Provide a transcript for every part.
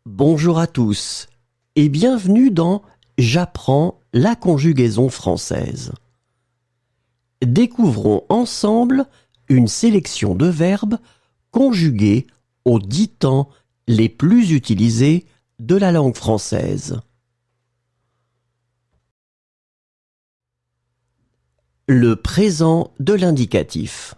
Bonjour à tous et bienvenue dans J'apprends la conjugaison française. Découvrons ensemble une sélection de verbes conjugués aux 10 temps les plus utilisés de la langue française. Le présent de l'indicatif.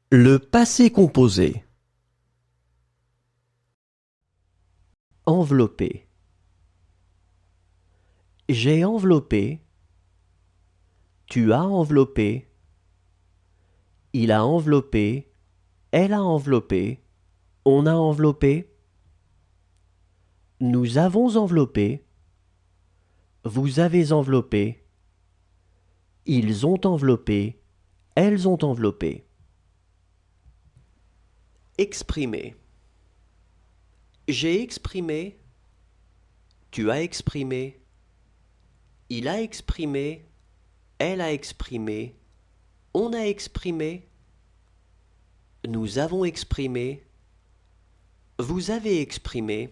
Le passé composé. Envelopper. J'ai enveloppé. Tu as enveloppé. Il a enveloppé. Elle a enveloppé. On a enveloppé. Nous avons enveloppé. Vous avez enveloppé. Ils ont enveloppé. Elles ont enveloppé. Exprimer. J'ai exprimé. Tu as exprimé. Il a exprimé. Elle a exprimé. On a exprimé. Nous avons exprimé. Vous avez exprimé.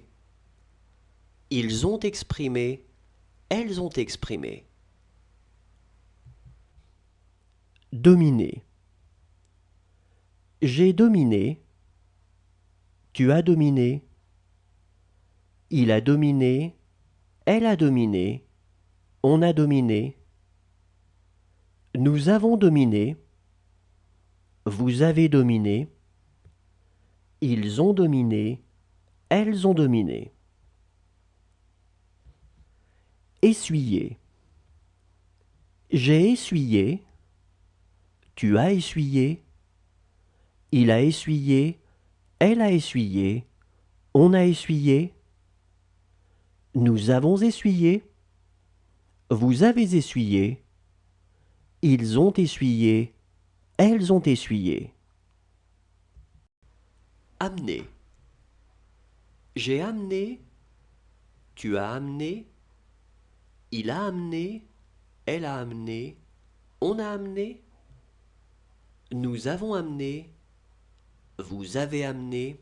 Ils ont exprimé. Elles ont exprimé. Dominer. J'ai dominé. Tu as dominé. Il a dominé. Elle a dominé. On a dominé. Nous avons dominé. Vous avez dominé. Ils ont dominé. Elles ont dominé. Essuyer. J'ai essuyé. Tu as essuyé. Il a essuyé, elle a essuyé, on a essuyé. Nous avons essuyé, vous avez essuyé. Ils ont essuyé, elles ont essuyé. Amener. J'ai amené, tu as amené, il a amené, elle a amené, on a amené. Nous avons amené, vous avez amené,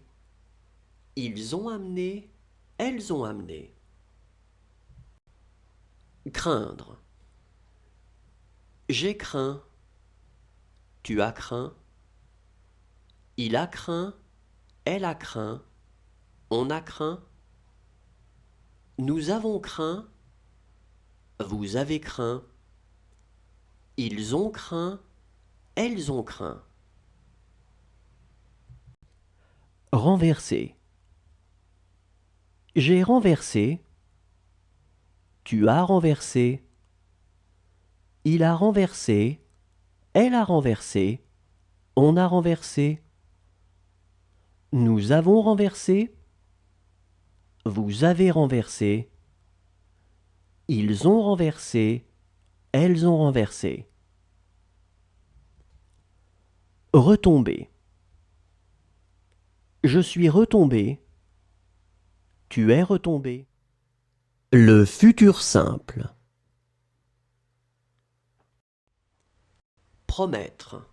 ils ont amené, elles ont amené. Craindre. J'ai craint, tu as craint, il a craint, elle a craint, on a craint. Nous avons craint, vous avez craint, ils ont craint, elles ont craint. Renverser. J'ai renversé, tu as renversé, il a renversé, elle a renversé, on a renversé. Nous avons renversé, vous avez renversé, ils ont renversé, elles ont renversé. Retomber. Je suis retombé, tu es retombé. Le futur simple. Promettre.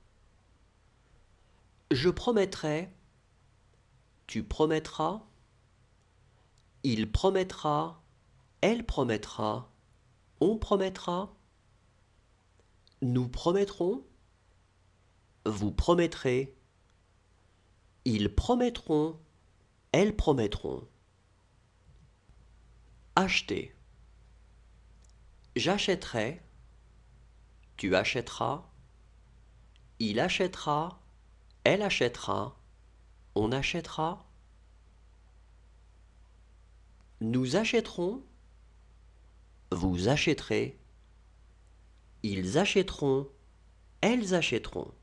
Je promettrai, tu promettras, il promettra, elle promettra, on promettra. Nous promettrons, vous promettrez, ils promettront, elles promettront. Acheter. J'achèterai, tu achèteras, il achètera, elle achètera, on achètera. Nous achèterons, vous achèterez, ils achèteront, elles achèteront.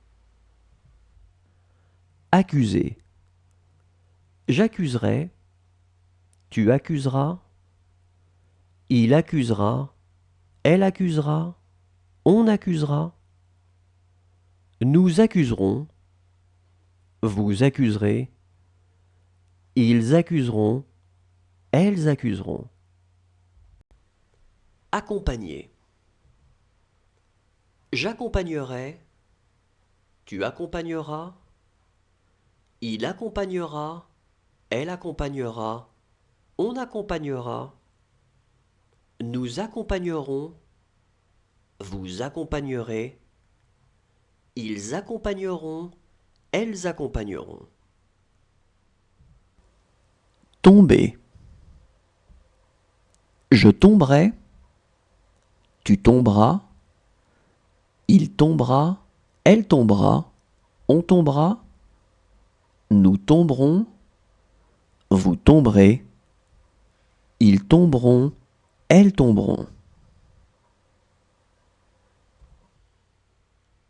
Accuser. J'accuserai, tu accuseras, il accusera, elle accusera, on accusera. Nous accuserons, vous accuserez, ils accuseront, elles accuseront. Accompagner. J'accompagnerai, tu accompagneras, il accompagnera, elle accompagnera, on accompagnera. Nous accompagnerons, vous accompagnerez, ils accompagneront, elles accompagneront. Tomber. Je tomberai, tu tomberas, il tombera, elle tombera, on tombera, nous tomberons, vous tomberez, ils tomberont, elles tomberont.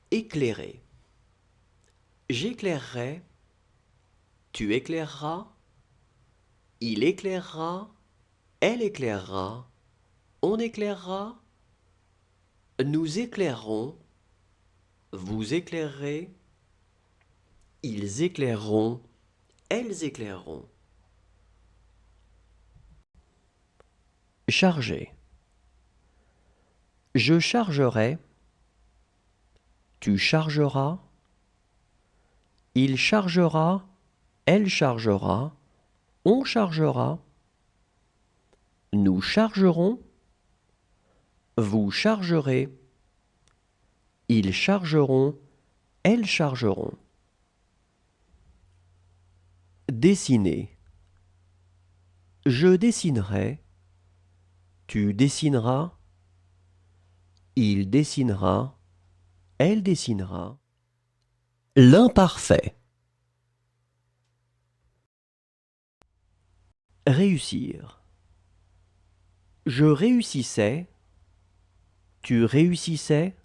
Éclairer. J'éclairerai, tu éclaireras, il éclairera, elle éclairera, on éclairera, nous éclairerons, vous éclairerez, ils éclaireront, elles éclaireront. Charger. Je chargerai, tu chargeras, il chargera, elle chargera, on chargera, nous chargerons, vous chargerez, ils chargeront, elles chargeront. Dessiner. Je dessinerai, tu dessineras, il dessinera, elle dessinera. L'imparfait. Réussir. Je réussissais, tu réussissais,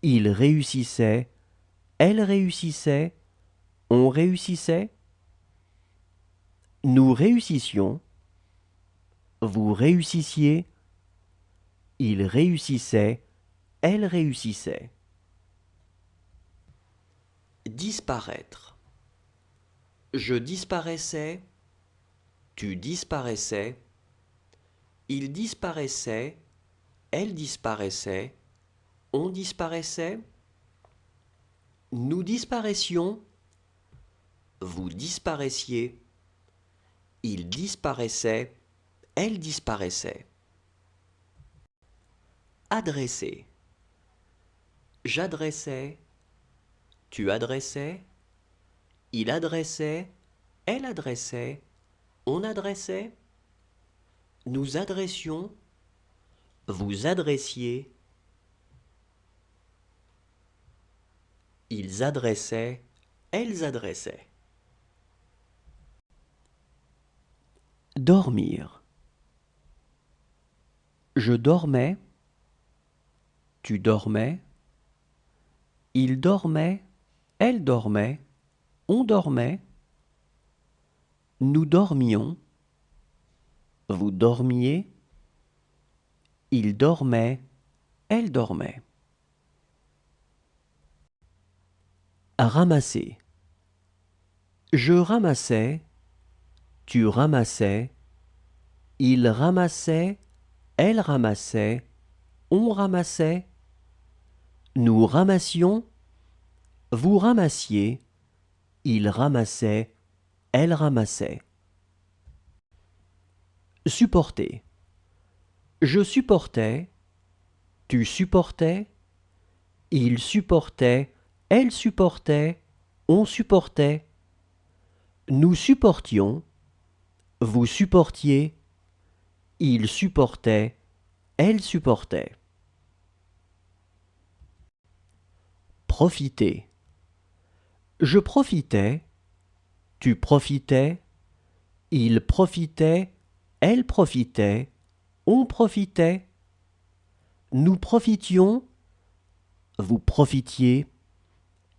il réussissait, elle réussissait, On réussissait. Nous réussissions. Vous réussissiez. Il réussissait. Elle réussissait. Disparaître. Je disparaissais. Tu disparaissais. Il disparaissait. Elle disparaissait. On disparaissait. Nous disparaissions. Vous disparaissiez. Il disparaissait. Elle disparaissait. Adresser. J'adressais. Tu adressais. Il adressait. Elle adressait. On adressait. Nous adressions. Vous adressiez. Ils adressaient. Elles adressaient. Dormir. Je dormais. Tu dormais. Il dormait. Elle dormait. On dormait. Nous dormions. Vous dormiez. Il dormait. Elle dormait. Ramasser. Je ramassais. Tu ramassais. Il ramassait. Elle ramassait. On ramassait. Nous ramassions. Vous ramassiez. Il ramassait. Elle ramassait. Supporter. Je supportais. Tu supportais. Il supportait. Elle supportait. On supportait. Nous supportions. Vous supportiez. Il supportait. Elle supportait. Profiter. Je profitais. Tu profitais. Il profitait. Elle profitait. On profitait. Nous profitions. Vous profitiez.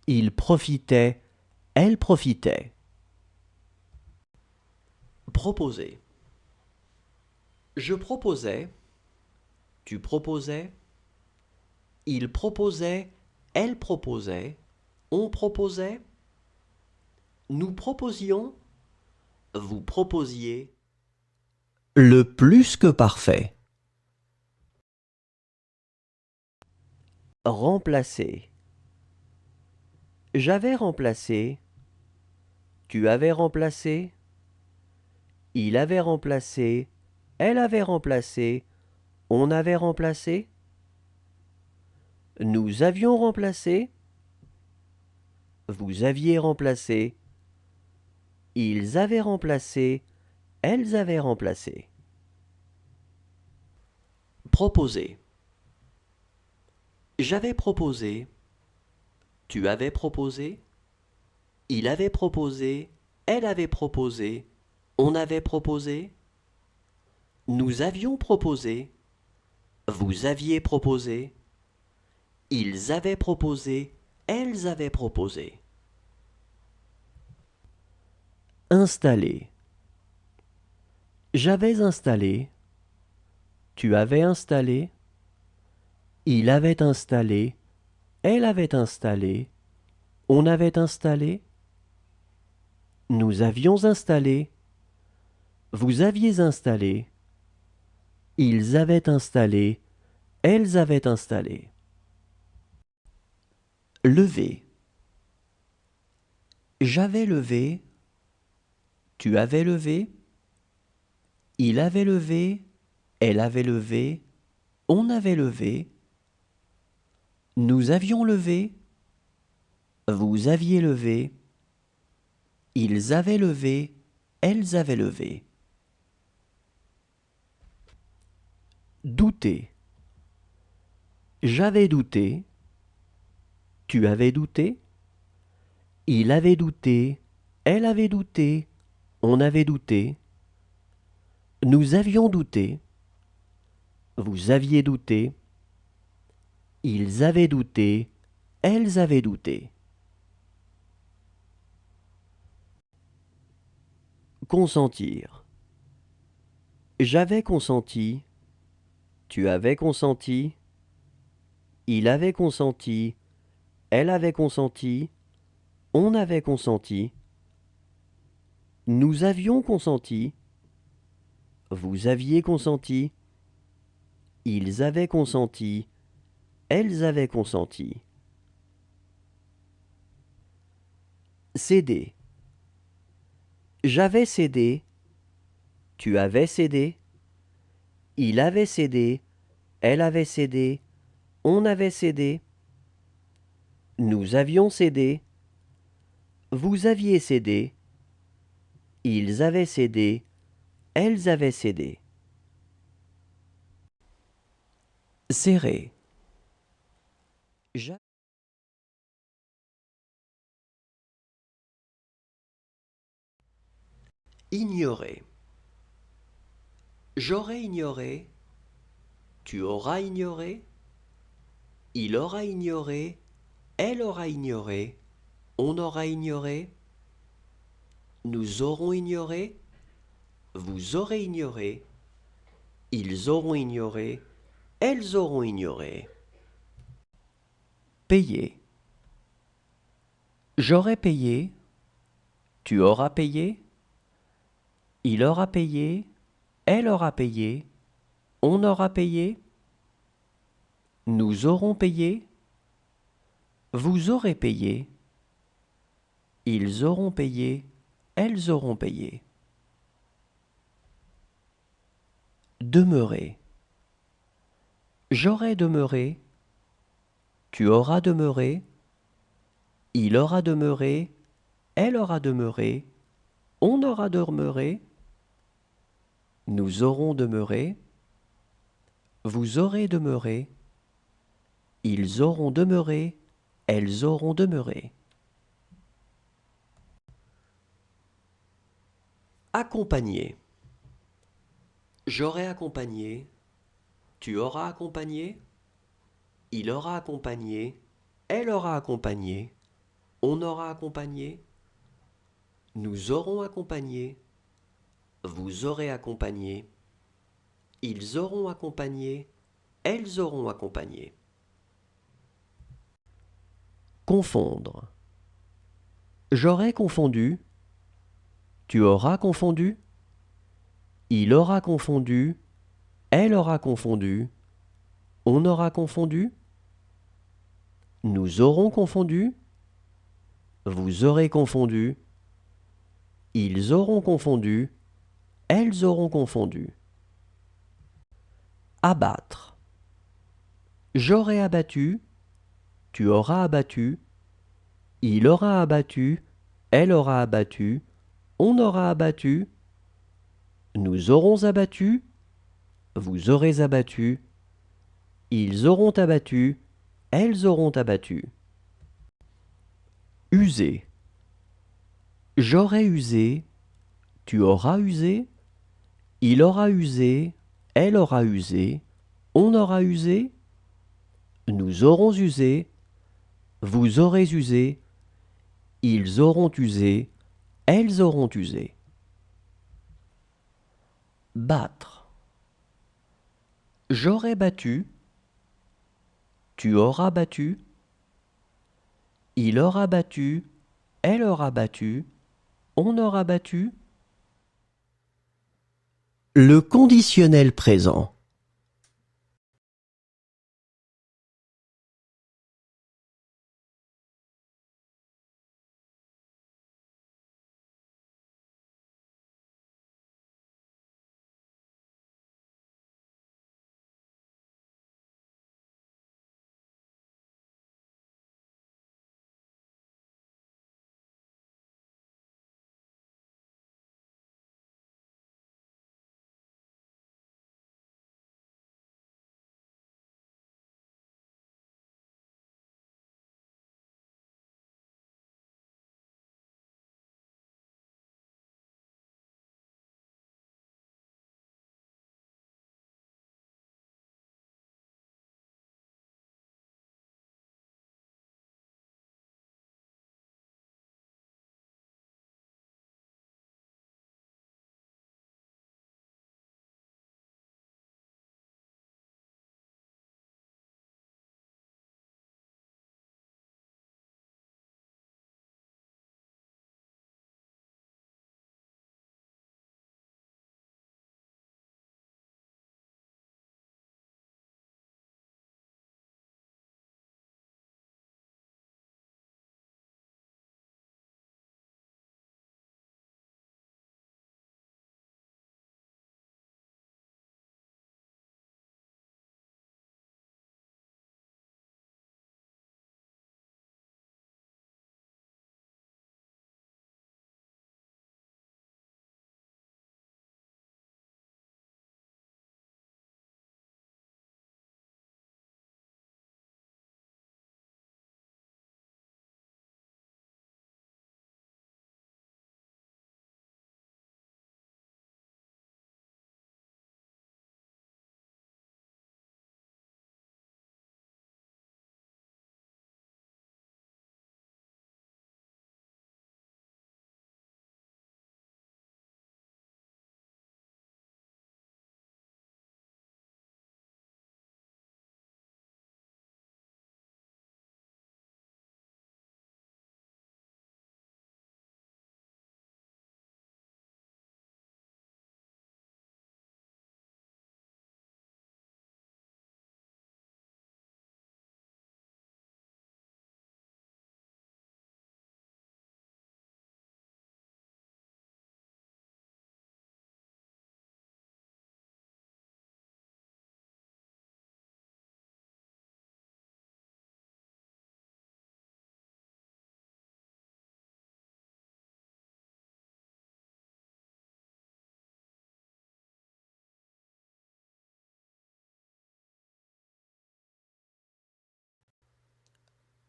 Il profitait. Elle profitait. Proposer. Je proposais. Tu proposais. Il proposait. Elle proposait. On proposait. Nous proposions. Vous proposiez. Le plus que parfait. Remplacer. J'avais remplacé. Tu avais remplacé. Il avait remplacé. Elle avait remplacé. On avait remplacé. Nous avions remplacé. Vous aviez remplacé. Ils avaient remplacé. Elles avaient remplacé. Proposer. J'avais proposé. Tu avais proposé. Il avait proposé. Elle avait proposé. On avait proposé. Nous avions proposé. Vous aviez proposé. Ils avaient proposé. Elles avaient proposé. Installer. J'avais installé. Tu avais installé. Il avait installé. Elle avait installé. On avait installé. Nous avions installé. Vous aviez installé. Ils avaient installé. Elles avaient installé. Lever. J'avais levé. Tu avais levé. Il avait levé. Elle avait levé. On avait levé. Nous avions levé. Vous aviez levé. Ils avaient levé. Elles avaient levé. Douter. J'avais douté. Tu avais douté. Il avait douté. Elle avait douté. On avait douté. Nous avions douté. Vous aviez douté. Ils avaient douté. Elles avaient douté. Consentir. J'avais consenti. Tu avais consenti. Il avait consenti. Elle avait consenti. On avait consenti. Nous avions consenti. Vous aviez consenti. Ils avaient consenti. Elles avaient consenti. Céder. J'avais cédé. Tu avais cédé. Il avait cédé. Elle avait cédé. On avait cédé. Nous avions cédé. Vous aviez cédé. Ils avaient cédé. Elles avaient cédé. Serrer. Ignorer. J'aurais ignoré. Tu auras ignoré. Il aura ignoré. Elle aura ignoré. On aura ignoré. Nous aurons ignoré. Vous aurez ignoré. Ils auront ignoré. Elles auront ignoré. Payer. J'aurais payé. Tu auras payé. Il aura payé. Elle aura payé. On aura payé. Nous aurons payé. Vous aurez payé. Ils auront payé. Elles auront payé. Demeurer. J'aurai demeuré. Tu auras demeuré. Il aura demeuré. Elle aura demeuré. On aura demeuré. Nous aurons demeuré. Vous aurez demeuré. Ils auront demeuré. Elles auront demeuré. Accompagner. J'aurai accompagné. Tu auras accompagné. Il aura accompagné. Elle aura accompagné. On aura accompagné. Nous aurons accompagné. Vous aurez accompagné. Ils auront accompagné. Elles auront accompagné. Confondre. J'aurai confondu. Tu auras confondu. Il aura confondu. Elle aura confondu. On aura confondu. Nous aurons confondu. Vous aurez confondu. Ils auront confondu. Elles auront confondu. Abattre. J'aurai abattu. Tu auras abattu. Il aura abattu. Elle aura abattu. On aura abattu. Nous aurons abattu. Vous aurez abattu. Ils auront abattu. Elles auront abattu. User. J'aurai usé. Tu auras usé. Il aura usé. Elle aura usé. On aura usé. Nous aurons usé. Vous aurez usé. Ils auront usé. Elles auront usé. Battre. J'aurai battu. Tu auras battu. Il aura battu. Elle aura battu. On aura battu. Le conditionnel présent.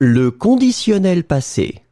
Le conditionnel passé.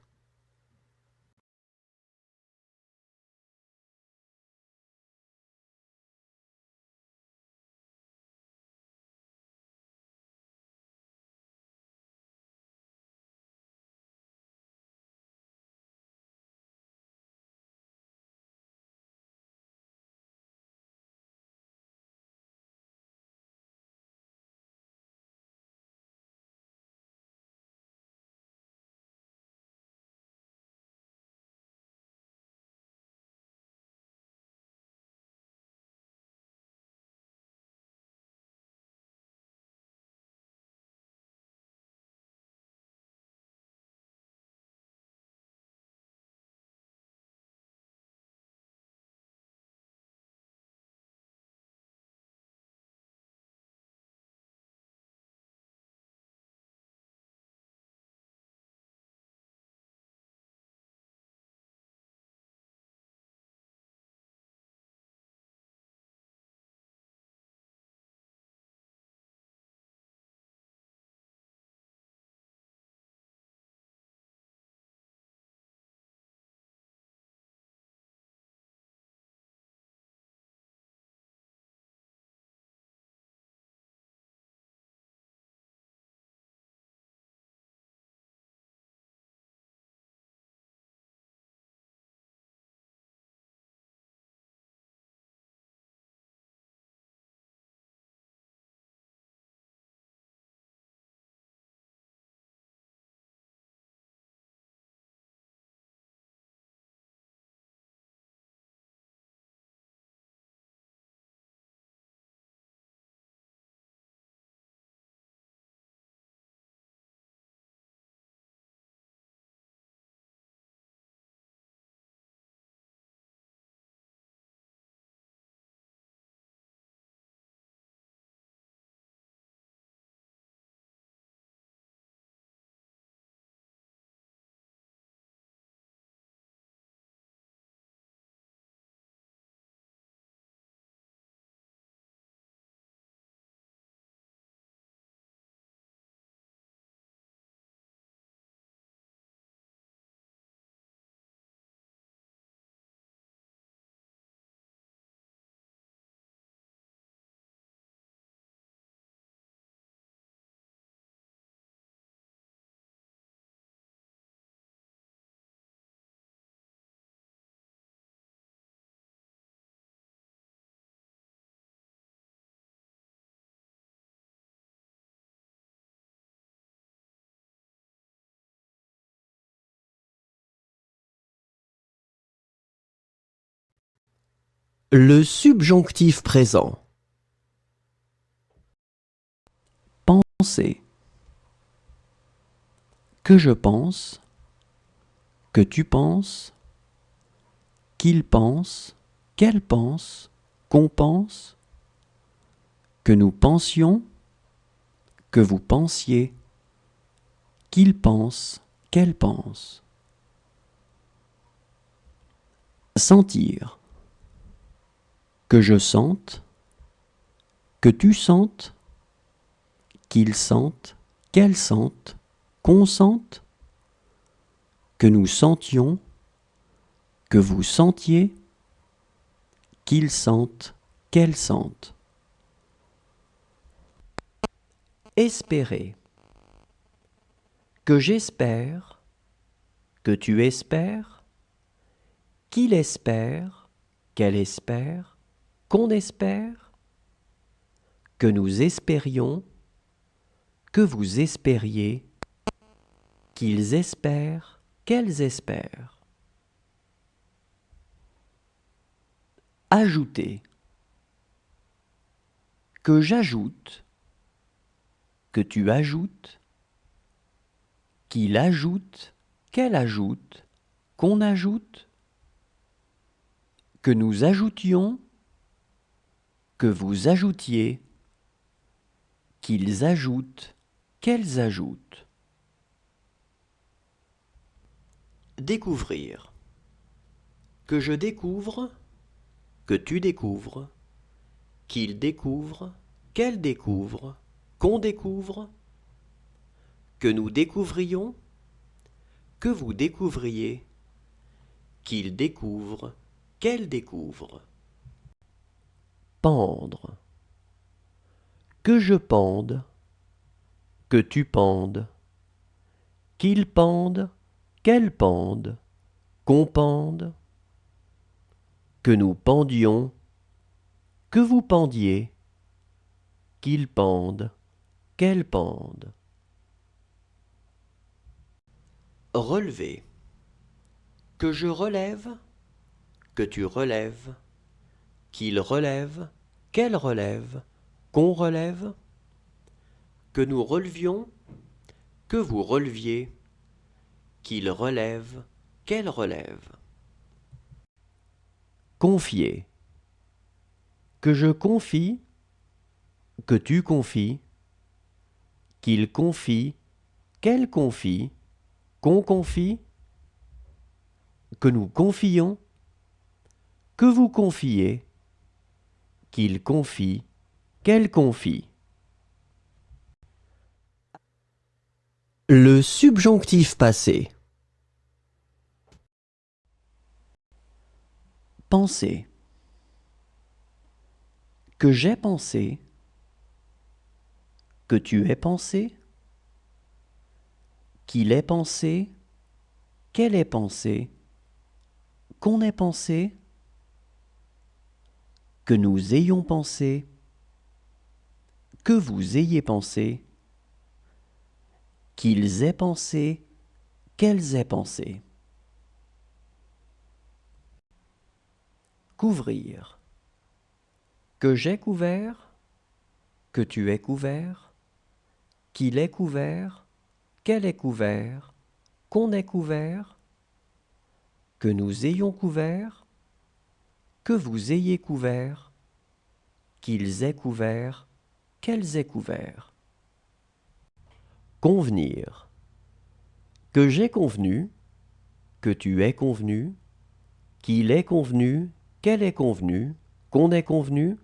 Le subjonctif présent. Penser. Que je pense, que tu penses, qu'il pense, qu'elle pense, qu'on pense, que nous pensions, que vous pensiez, qu'il pense, qu'elle pense. Sentir. Que je sente, que tu sentes, qu'il sente, qu'elle sente, qu'on sente, que nous sentions, que vous sentiez, qu'il sente, qu'elle sente. Espérer. Que j'espère, que tu espères, qu'il espère, qu'elle espère, qu'on espère, que nous espérions, que vous espériez, qu'ils espèrent, qu'elles espèrent. Ajouter. Que j'ajoute, que tu ajoutes, qu'il ajoute, qu'elle ajoute, qu'on ajoute, que nous ajoutions, que vous ajoutiez, qu'ils ajoutent, qu'elles ajoutent. Découvrir. Que je découvre, que tu découvres, qu'il découvre, qu'elle découvre, qu'on découvre, que nous découvrions, que vous découvriez, qu'il découvre, qu'elle découvre. Pendre. Que je pende, que tu pendes, qu'il pende, qu'elle pende, qu'on pende, que nous pendions, que vous pendiez, qu'il pende, qu'elle pende. Relever. Que je relève, que tu relèves, qu'il relève, qu'elle relève, qu'on relève, que nous relevions, que vous releviez, qu'il relève, qu'elle relève. Confier. Que je confie, que tu confies, qu'il confie, qu'elle confie, qu'on confie, que nous confions, que vous confiez, qu'il confie, qu'elle confie. Le subjonctif passé. Penser. Que j'ai pensé, que tu aies pensé, qu'il ait pensé, qu'elle ait pensé, qu'on ait pensé, que nous ayons pensé, que vous ayez pensé, qu'ils aient pensé, qu'elles aient pensé. Couvrir. Que j'ai couvert, que tu aies couvert, qu'il ait couvert, qu'elle ait couvert, qu'on ait couvert, que nous ayons couvert, que vous ayez couvert, qu'ils aient couvert, qu'elles aient couvert. Convenir. Que j'ai convenu, que tu aies convenu, qu'il ait convenu, qu'elle ait convenu, qu'on ait convenu,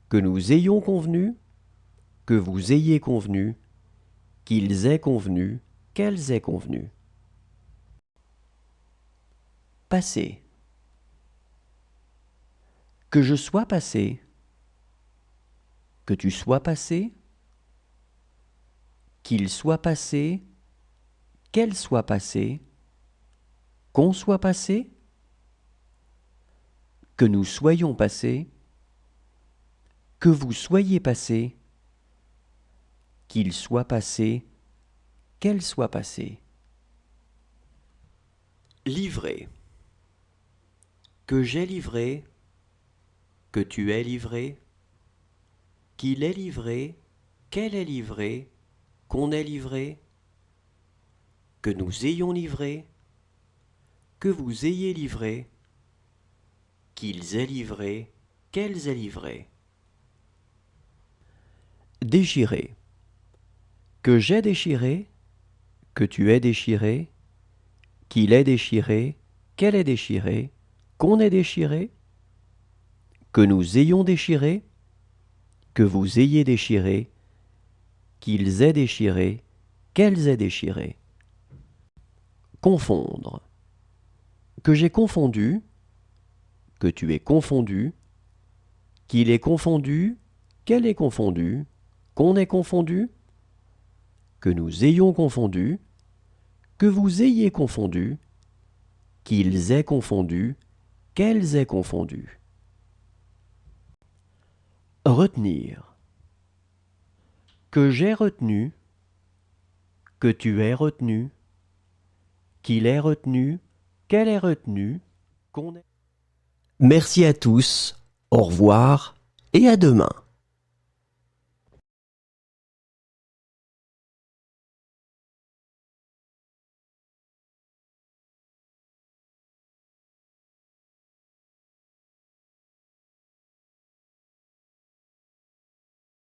que nous ayons convenu, que vous ayez convenu, qu'ils aient convenu, qu'elles aient convenu. Passé. Que je sois passé, que tu sois passé, qu'il soit passé, qu'elle soit passée, qu'on soit passé, que nous soyons passés, que vous soyez passé, qu'il soit passé, qu'elle soit passée. Livrer. Que j'ai livré, que tu aies livré, qu'il ait livré, qu'elle ait livré, qu'on ait livré, que nous ayons livré, que vous ayez livré, qu'ils aient livré, qu'elles aient livré. Déchirer. Que j'ai déchiré, que tu aies déchiré, qu'il ait déchiré, qu'elle ait déchiré, qu'on ait déchiré, que nous ayons déchiré, que vous ayez déchiré, qu'ils aient déchiré, qu'elles aient déchiré. Confondre. Que j'ai confondu, que tu aies confondu, qu'il ait confondu, qu'elle ait confondu, qu'on ait confondu, que nous ayons confondu, que vous ayez confondu, qu'ils aient confondu, qu'elles aient confondu. Retenir. Que j'ai retenu, que tu aies retenu, qu'il ait retenu, qu'elle ait retenu, qu'on ait... Merci à tous, au revoir et à demain.